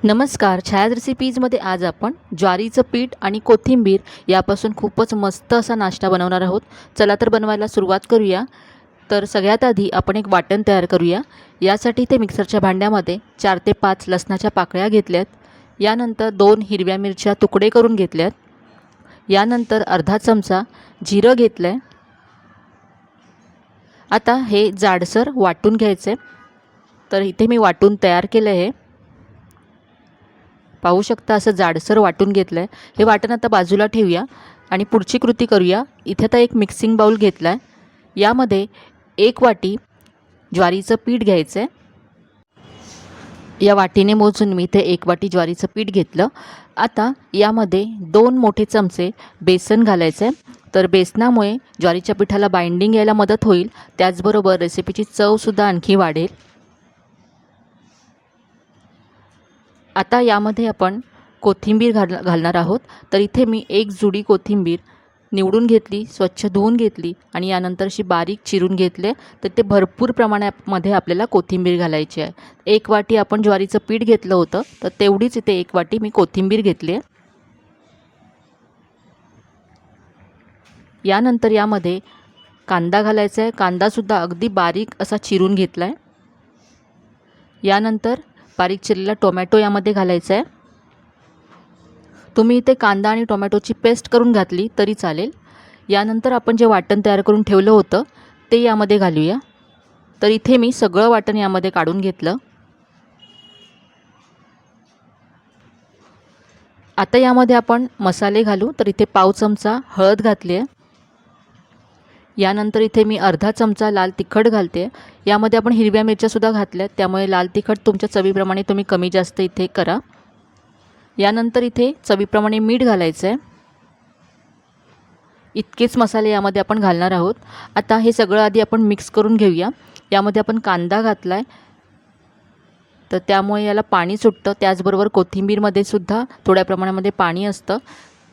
नमस्कार. छायाज रेसिपीजमध्ये आज आपण ज्वारीचं पीठ आणि कोथिंबीर यापासून खूपच मस्त असा नाश्ता बनवणार आहोत. चला तर बनवायला सुरुवात करूया. तर सगळ्यात आधी आपण एक वाटण तयार करूया. यासाठी ते मिक्सरच्या भांड्यामध्ये 4 ते 5 लसणाच्या पाकळ्या घेतल्यात. यानंतर 2 हिरव्या मिरच्या तुकडे करून घेतल्यात. यानंतर अर्धा चमचा जिरं घेतलं आहे. आता हे जाडसर वाटून घ्यायचं आहे. तर इथे मी वाटून तयार केलं आहे. पाहू शकता असं जाडसर वाटून घेतलं आहे. हे वाटण आता बाजूला ठेवूया आणि पुढची कृती करूया. इथे आता एक मिक्सिंग बाउल घेतला आहे. यामध्ये 1 वाटी ज्वारीचं पीठ घ्यायचं आहे. या वाटीने मोजून मी इथे 1 वाटी ज्वारीचं पीठ घेतलं. आता यामध्ये 2 मोठे चमचे बेसन घालायचं आहे. तर बेसनामुळे ज्वारीच्या पिठाला बाइंडिंग यायला मदत होईल. त्याचबरोबर रेसिपीची चवसुद्धा आणखी वाढेल. आता यामध्ये आपण कोथिंबीर घालणार आहोत. तर इथे मी 1 जुडी कोथिंबीर निवडून घेतली, स्वच्छ धुवून घेतली आणि यानंतर अशी बारीक चिरून घेतले. तर ते भरपूर प्रमाणामध्ये आपल्याला कोथिंबीर घालायची आहे. 1 वाटी आपण ज्वारीचं पीठ घेतलं होतं, तर तेवढीच इथे 1 वाटी मी कोथिंबीर घेतली आहे. यानंतर यामध्ये कांदा घालायचा आहे. कांदासुद्धा अगदी बारीक असा चिरून घेतला आहे. यानंतर बारीक चिरलेला टोमॅटो यामध्ये घालायचा आहे. तुम्ही इथे कांदा आणि टोमॅटोची पेस्ट करून घातली तरी चालेल. यानंतर आपण जे वाटण तयार करून ठेवलं होतं ते यामध्ये घालूया. तर इथे मी सगळं वाटण यामध्ये काढून घेतलं. आता यामध्ये आपण मसाले घालू. तर इथे पाव चमचा हळद घातली आहे. यानंतर इथे मी अर्धा चमचा लाल तिखट घालते. यामध्ये आपण हिरव्या मिरच्यासुद्धा घातल्या, त्यामुळे लाल तिखट तुमच्या चवीप्रमाणे तुम्ही कमी जास्त इथे करा. यानंतर इथे चवीप्रमाणे मीठ घालायचं आहे. इतकेच मसाले यामध्ये आपण घालणार आहोत. आता हे सगळं आधी आपण मिक्स करून घेऊया. यामध्ये आपण कांदा घातला आहे, तर त्यामुळे याला पाणी सुटतं. त्याचबरोबर कोथिंबीरमध्ये सुद्धा थोड्या प्रमाणामध्ये पाणी असतं.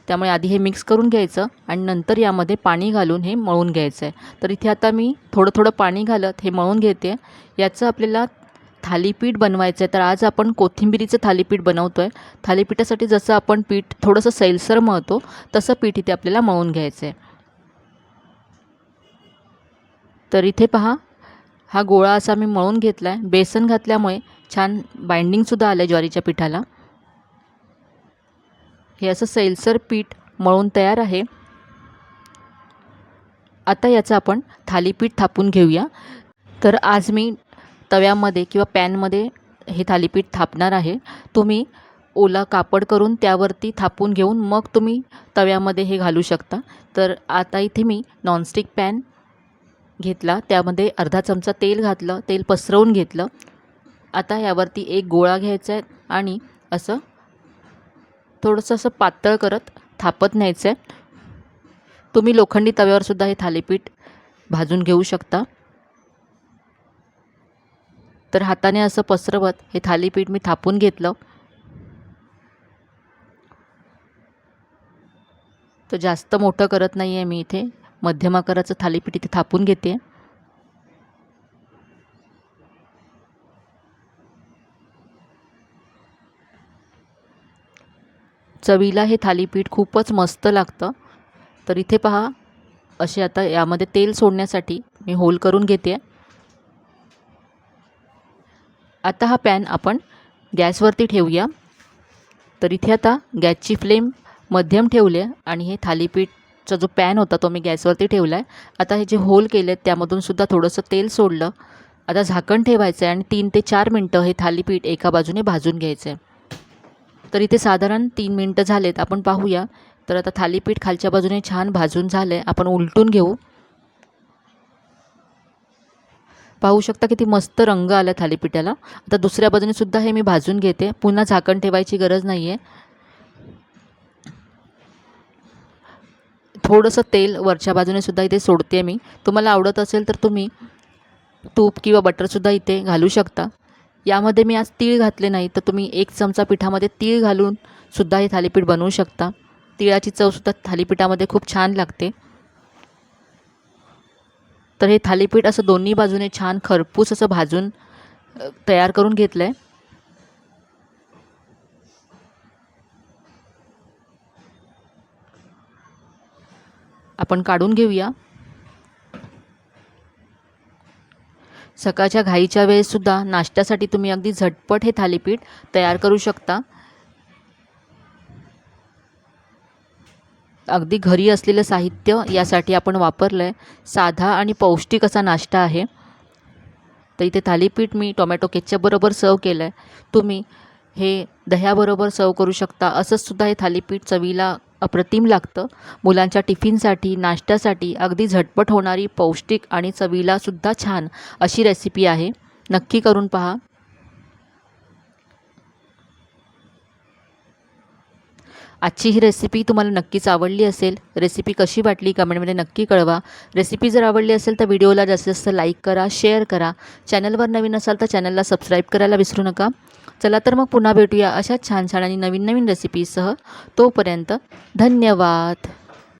त्यामुळे आधी हे मिक्स करून घ्यायचं आणि नंतर यामध्ये पाणी घालून हे मळून घ्यायचं आहे. तर इथे आता मी थोडं थोडं पाणी घालत हे मळून घेते. याचं आपल्याला थालीपीठ बनवायचं आहे. तर आज आपण कोथिंबिरीचं थालीपीठ बनवतो आहे. थालीपीठासाठी जसं आपण पीठ थोडंसं सैलसर मळतो, तसं पीठ इथे आपल्याला मळून घ्यायचं आहे. तर इथे पहा, हा गोळा असा मी मळून घेतला आहे. बेसन घातल्यामुळे छान बाइंडिंगसुद्धा आलं आहे ज्वारीच्या पिठाला. हे असं सैलसर पीठ मळून तयार आहे. आता याचं आपण थालीपीठ थापून घेऊया. तर आज मी तव्यामध्ये किंवा पॅनमध्ये हे थालीपीठ थापणार आहे. तुम्ही ओला कापड करून त्यावरती थापून घेऊन मग तुम्ही तव्यामध्ये हे घालू शकता. तर आता इथे मी नॉनस्टिक पॅन घेतला, त्यामध्ये अर्धा चमचा तेल घातलं, तेल पसरवून घेतलं. आता यावरती एक गोळा घ्यायचा आहे आणि असं थोडंसं असं पातळ करत थापत न्यायचं आहे. तुम्ही लोखंडी तव्यावरसुद्धा हे थालीपीठ भाजून घेऊ शकता. तर हाताने असं पसरवत हे थालीपीठ मी थापून घेतलं. तर जास्त मोठं करत नाही आहे मी इथे, मध्यम आकाराचं थालीपीठ इथे थापून घेते. चवीला हे थालीपीठ खूपच मस्त लागतं. तर इथे पहा, असे आता यामध्ये तेल सोडण्यासाठी मी होल करून घेते. आता हा पॅन आपण गॅसवरती ठेवूया. तर इथे आता गॅसची फ्लेम मध्यम ठेवली आहे आणि हे थालीपीठचा जो पॅन होता तो मी गॅसवरती ठेवला आहे. आता हे जे होल केले आहेत त्यामधून सुद्धा थोडंसं तेल सोडलं. आता झाकण ठेवायचं आहे आणि 3 ते 4 मिनटं हे थालीपीठ एका बाजूने भाजून घ्यायचं आहे. तर इथे साधारण 3 मिनटं झालेत. आपण पाहूया. तर आता थालीपीठ खालच्या बाजूने छान भाजून झालं आहे. आपण उलटून घेऊ. पाहू शकता किती मस्त रंग आला थालीपीठाला. आता दुसऱ्या बाजूने सुद्धा हे मी भाजून घेते. पुन्हा झाकण ठेवायची गरज नाही आहे. थोडंसं तेल वरच्या बाजूने सुद्धा इथे सोडते मी. तुम्हाला आवडत असेल तर तुम्ही तूप किंवा बटरसुद्धा इथे घालू शकता. यामध्ये मी आज तीळ घातले नाही, तर तुम्ही 1 चमचा पिठामध्ये तीळ घालून सुद्धा हे थालीपीठ बनवू शकता. तिळाची चवसुद्धा थालीपीठामध्ये खूप छान लागते. तर हे थालीपीठ असं दोन्ही बाजूने छान खरपूस असं भाजून तयार करून घेतलं आहे. आपण काढून घेऊया. सकाळच्या घाईच्या वेळेससुद्धा नाश्त्यासाठी तुम्ही अगदी झटपट हे थालीपीठ तयार करू शकता. अगदी घरी असलेलं साहित्य यासाठी आपण वापरलं आहे. साधा आणि पौष्टिक असा नाश्ता आहे. तर इथे थालीपीठ मी टोमॅटो केचपबरोबर सर्व केलं आहे. तुम्ही हे दह्याबरोबर सर्व करू शकता. असंच सुद्धा हे थालीपीठ चवीला अप्रतिम लागतं. मुलांच्या टिफिनसाठी, नाश्त्यासाठी अगदी झटपट होणारी, पौष्टिक आणि चवीलासुद्धा छान अशी रेसिपी आहे. नक्की करून पहा. आजची ही रेसिपी तुम्हाला नक्कीच आवडली असेल. रेसिपी कशी वाटली कमेंटमध्ये नक्की कळवा. रेसिपी जर आवडली असेल तर व्हिडिओला जास्तीत जास्त लाईक करा, शेअर करा. चॅनलवर नवीन असाल तर चॅनलला सबस्क्राईब करायला विसरू नका. चला तर मग पुन्हा भेटूया अशाच छान छान आणि नवीन नवीन रेसिपीसह. तोपर्यंत धन्यवाद.